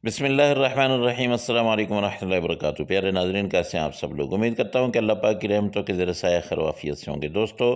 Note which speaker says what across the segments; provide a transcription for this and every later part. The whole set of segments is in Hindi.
Speaker 1: बिस्मिल्लाहिर्रहमानिर्रहीम अस्सलाम वालेकुम रहमतुल्लाहि व बरकातुहू। प्यारे नाज़रीन, कैसे हैं आप सब लोग। उम्मीद करता हूँ कि अल्लाह पाक की रहमतों के ज़रिए साया खैर वाफियत से होंगे। दोस्तों,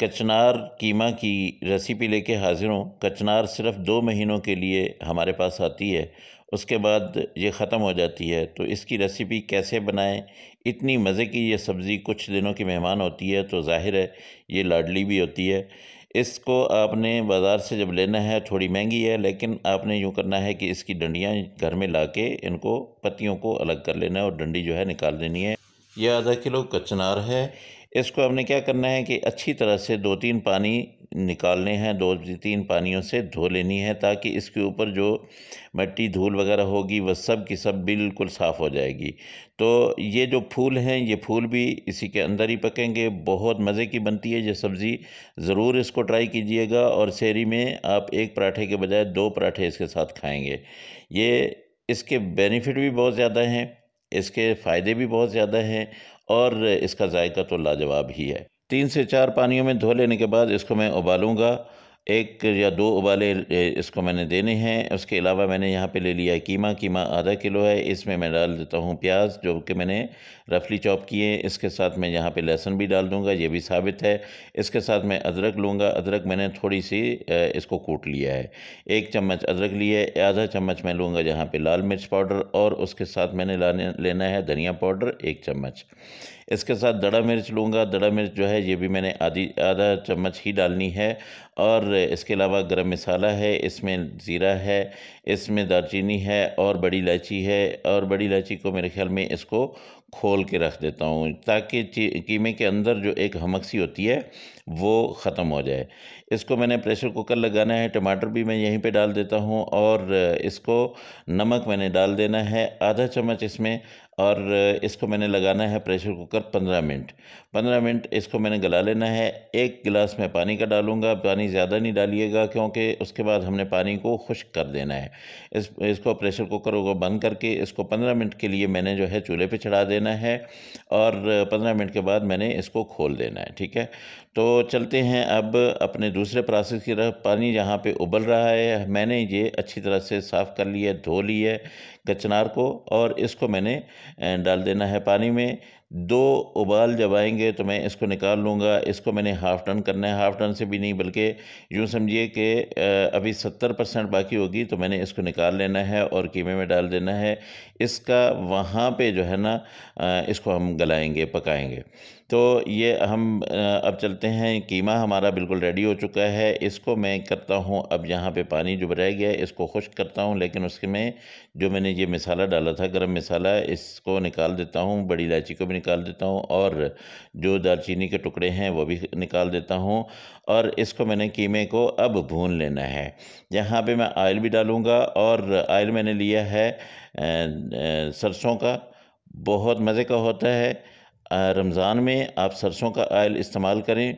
Speaker 1: कचनार कीमा की रेसिपी लेके हाज़िर हूँ। कचनार सिर्फ़ 2 महीनों के लिए हमारे पास आती है, उसके बाद ये ख़त्म हो जाती है। तो इसकी रेसिपी कैसे बनाएं? इतनी मज़े की ये सब्ज़ी कुछ दिनों की मेहमान होती है, तो ज़ाहिर है ये लाडली भी होती है। इसको आपने बाज़ार से जब लेना है, थोड़ी महंगी है, लेकिन आपने यूँ करना है कि इसकी डंडियाँ घर में लाके इनको पत्तियों को अलग कर लेना है और डंडी जो है निकाल देनी है। ये आधा किलो कचनार है। इसको आपने क्या करना है कि अच्छी तरह से 2-3 पानी निकालने हैं, 2-3 पानियों से धो लेनी है, ताकि इसके ऊपर जो मिट्टी धूल वगैरह होगी वह सब की सब बिल्कुल साफ़ हो जाएगी। तो ये जो फूल हैं, ये फूल भी इसी के अंदर ही पकेंगे। बहुत मज़े की बनती है ये सब्ज़ी, ज़रूर इसको ट्राई कीजिएगा। और सहरी में आप 1 पराठे के बजाय 2 पराठे इसके साथ खाएँगे। ये इसके बेनिफिट भी बहुत ज़्यादा हैं, इसके फ़ायदे भी बहुत ज़्यादा हैं और इसका जायका तो लाजवाब ही है। 3 से 4 पानियों में धो लेने के बाद इसको मैं उबालूँगा। 1 या 2 उबाले इसको मैंने देने हैं। उसके अलावा मैंने यहाँ पे ले लिया है कीमा। कीमा आधा किलो है। इसमें मैं डाल देता हूँ प्याज़, जो कि मैंने रफली चॉप किए हैं। इसके साथ मैं यहाँ पे लहसुन भी डाल दूँगा, ये भी साबित है। इसके साथ मैं अदरक लूँगा। अदरक मैंने थोड़ी-सी इसको कूट लिया है। 1 चम्मच अदरक लिए, आधा चम्मच मैं लूँगा यहाँ पे लाल मिर्च पाउडर, और उसके साथ मैंने लेना है धनिया पाउडर 1 चम्मच। इसके साथ दड़ा मिर्च लूँगा। दड़ा मिर्च जो है ये भी मैंने आधा चम्मच ही डालनी है। और इसके अलावा गरम मसाला है, इसमें ज़ीरा है, इसमें दालचीनी है और बड़ी इलायची है। और बड़ी इलायची को मेरे ख़्याल में इसको खोल के रख देता हूँ, ताकि कीमे के अंदर जो एक हमक सी होती है वो ख़त्म हो जाए। इसको मैंने प्रेशर कुकर लगाना है। टमाटर भी मैं यहीं पे डाल देता हूँ, और इसको नमक मैंने डाल देना है आधा चम्मच इसमें। और इसको मैंने लगाना है प्रेशर कुकर 15 मिनट। 15 मिनट इसको मैंने गला लेना है। 1 गिलास मैं पानी का डालूँगा। पानी ज़्यादा नहीं डालिएगा, क्योंकि उसके बाद हमने पानी को खुश्क कर देना है। इसको प्रेशर कुकर को बंद करके इसको 15 मिनट के लिए मैंने जो है चूल्हे पे चढ़ा देना है, और 15 मिनट के बाद मैंने इसको खोल देना है। ठीक है? तो चलते हैं अब अपने दूसरे प्रोसेस की तरफ। पानी यहाँ पे उबल रहा है। मैंने ये अच्छी तरह से साफ़ कर लिया, धो ली है कचनार को, और इसको मैंने डाल देना है पानी में। 2 उबाल जब आएँगे तो मैं इसको निकाल लूँगा। इसको मैंने हाफ़ टर्न करना है, हाफ़ टर्न से भी नहीं, बल्कि यूँ समझिए कि अभी 70% बाकी होगी, तो मैंने इसको निकाल लेना है और कीमे में डाल देना है। इसका वहाँ पे जो है ना, इसको हम गलाएँगे, पकाएँगे। तो ये हम अब चलते हैं। कीमा हमारा बिल्कुल रेडी हो चुका है। इसको मैं करता हूँ, अब यहाँ पे पानी जो रह गया है इसको खुश्क करता हूँ, लेकिन उसके में जो मैंने ये मसाला डाला था, गरम मसाला, इसको निकाल देता हूँ। बड़ी इलायची को भी निकाल देता हूँ, और जो दालचीनी के टुकड़े हैं वो भी निकाल देता हूँ। और इसको मैंने कीमे को अब भून लेना है। यहाँ पे मैं ऑयल भी डालूँगा, और ऑयल मैंने लिया है सरसों का। बहुत मज़े का होता है। रमज़ान में आप सरसों का ऑयल इस्तेमाल करें।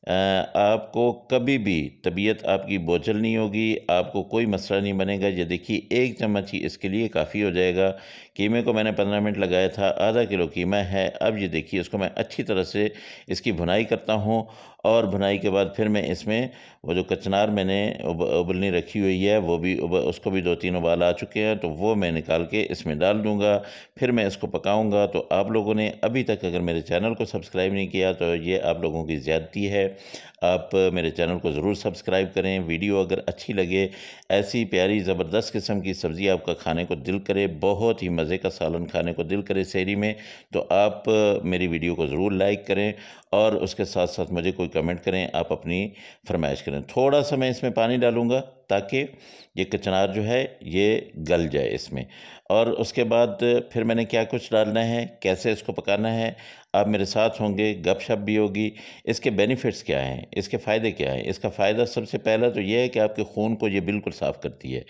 Speaker 1: आपको कभी भी तबीयत आपकी बोझल नहीं होगी, आपको कोई मसला नहीं बनेगा। ये देखिए, 1 चम्मच ही इसके लिए काफ़ी हो जाएगा। कीमे को मैंने 15 मिनट लगाया था, आधा किलो कीमा है। अब ये देखिए, इसको मैं अच्छी तरह से इसकी भुनाई करता हूँ, और भुनाई के बाद फिर मैं इसमें वो जो कचनार मैंने उबलनी रखी हुई है, वो भी उसको भी 2-3 उबाल आ चुके हैं, तो वो मैं निकाल के इसमें डाल दूँगा। फिर मैं इसको पकाऊँगा। तो आप लोगों ने अभी तक अगर मेरे चैनल को सब्सक्राइब नहीं किया, तो ये आप लोगों की ज़्यादती है। आप मेरे चैनल को ज़रूर सब्सक्राइब करें। वीडियो अगर अच्छी लगे, ऐसी प्यारी ज़बरदस्त किस्म की सब्ज़ी आपका खाने को दिल करे, बहुत ही मज़े का सालन खाने को दिल करे सहरी में, तो आप मेरी वीडियो को ज़रूर लाइक करें, और उसके साथ-साथ मुझे कोई कमेंट करें, आप अपनी फ़रमाइश करें। थोड़ा-सा मैं इसमें पानी डालूँगा, ताकि ये कचनार जो है ये गल जाए इसमें। और उसके बाद फिर मैंने क्या कुछ डालना है, कैसे इसको पकाना है, आप मेरे साथ होंगे, गपशप भी होगी। इसके बेनिफिट्स क्या हैं, इसके फ़ायदे क्या हैं? इसका फ़ायदा सबसे पहला तो ये है कि आपके खून को ये बिल्कुल साफ़ करती है।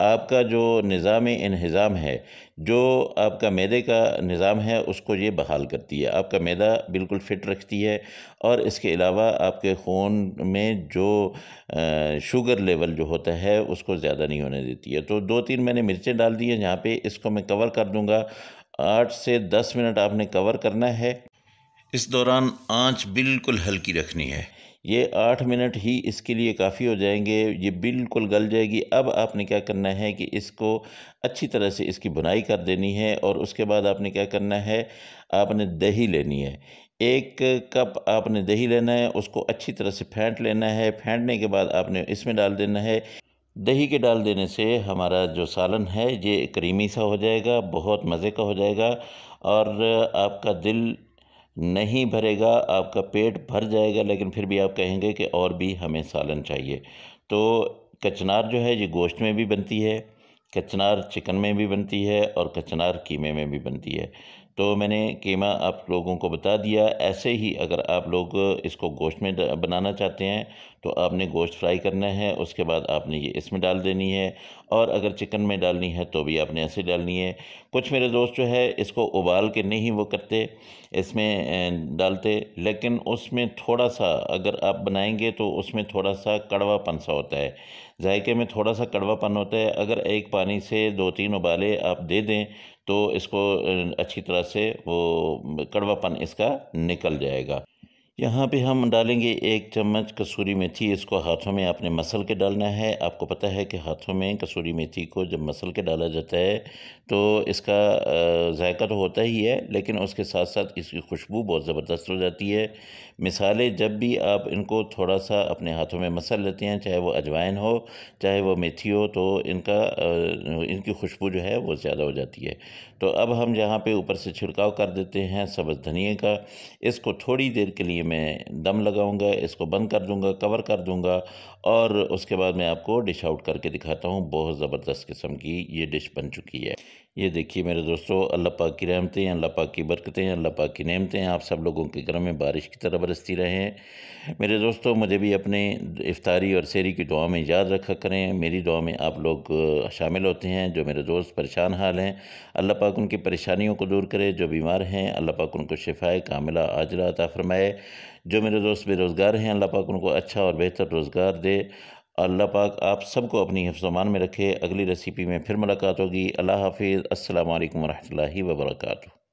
Speaker 1: आपका जो निज़ाम-ए-इंहिज़ाम है, जो आपका मैदे का निज़ाम है, उसको ये बहाल करती है। आपका मैदा बिल्कुल फ़िट रखती है, और इसके अलावा आपके खून में जो शुगर लेवल जो होता है उसको ज़्यादा नहीं होने देती है। तो 2-3 मैंने मिर्चें डाल दी हैं यहाँ पे। इसको मैं कवर कर दूँगा। 8 से 10 मिनट आपने कवर करना है। इस दौरान आँच बिल्कुल हल्की रखनी है। ये 8 मिनट ही इसके लिए काफ़ी हो जाएंगे, ये बिल्कुल गल जाएगी। अब आपने क्या करना है कि इसको अच्छी तरह से इसकी बुनाई कर देनी है और उसके बाद आपने क्या करना है, आपने दही लेनी है। 1 कप आपने दही लेना है, उसको अच्छी तरह से फेंट लेना है। फेंटने के बाद आपने इसमें डाल देना है। दही के डाल देने से हमारा जो सालन है ये क्रीमी सा हो जाएगा, बहुत मज़े का हो जाएगा और आपका दिल नहीं भरेगा, आपका पेट भर जाएगा, लेकिन फिर भी आप कहेंगे कि और भी हमें सालन चाहिए। तो कचनार जो है ये गोश्त में भी बनती है, कचनार चिकन में भी बनती है और कचनार कीमे में भी बनती है। तो मैंने कीमा आप लोगों को बता दिया। ऐसे ही अगर आप लोग इसको गोश्त में बनाना चाहते हैं तो आपने गोश्त फ्राई करना है, उसके बाद आपने ये इसमें डाल देनी है और अगर चिकन में डालनी है तो भी आपने ऐसे डालनी है। कुछ मेरे दोस्त जो है इसको उबाल के नहीं वो करते, इसमें डालते, लेकिन उसमें थोड़ा-सा अगर आप बनाएँगे तो उसमें थोड़ा-सा कड़वापन सा होता है, जायके में थोड़ा-सा कड़वापन होता है। अगर एक पानी से 2-3 उबाले आप दे दें तो इसको अच्छी तरह से वो कड़वापन इसका निकल जाएगा। यहाँ पे हम डालेंगे 1 चम्मच कसूरी मेथी, इसको हाथों में आपने मसल के डालना है। आपको पता है कि हाथों में कसूरी मेथी को जब मसल के डाला जाता है तो इसका जायका तो होता ही है, लेकिन उसके साथ-साथ इसकी खुशबू बहुत ज़बरदस्त हो जाती है। मिसाले जब भी आप इनको थोड़ा-सा अपने हाथों में मसल लेते हैं, चाहे वो अजवाइन हो, चाहे वो मेथी हो, तो इनकी खुशबू जो है वो ज़्यादा हो जाती है। तो अब हम यहाँ पे ऊपर से छिड़काव कर देते हैं सब्ज़ धनिये का। इसको थोड़ी देर के लिए मैं दम लगाऊंगा, इसको बंद कर दूंगा, कवर कर दूंगा और उसके बाद मैं आपको डिश आउट करके दिखाता हूँ। बहुत ज़बरदस्त किस्म की ये डिश बन चुकी है। ये देखिए मेरे दोस्तों, अल्लाह पाक की रहमतें, अल्लाह पाक की बरकतें, अल्लाह पाक की नेमतें आप सब लोगों के घर में बारिश की तरह बरसती रहें। मेरे दोस्तों, मुझे भी अपने इफ्तारी और सहरी की दुआ में याद रखा करें। मेरी दुआ में आप लोग शामिल होते हैं। जो मेरे दोस्त परेशान हाल हैं, अल्लाह पाक उनकी परेशानियों को दूर करे। जो बीमार हैं, अल्लाह पाक उनको शिफाए कामिला आजिला अता फ़रमाए। जो मेरे दोस्त बेरोज़गार हैं, अल्लाह पाक उनको अच्छा और बेहतर रोज़गार दे। अल्लाह पाक आप सबको अपनी हिफ्ज़-ओ-मान में रखे। अगली रेसिपी में फिर मुलाकात होगी। अल्लाह हाफ़िज़। अस्सलामु अलैकुम व रहमतुल्लाहि व बरकातुहू।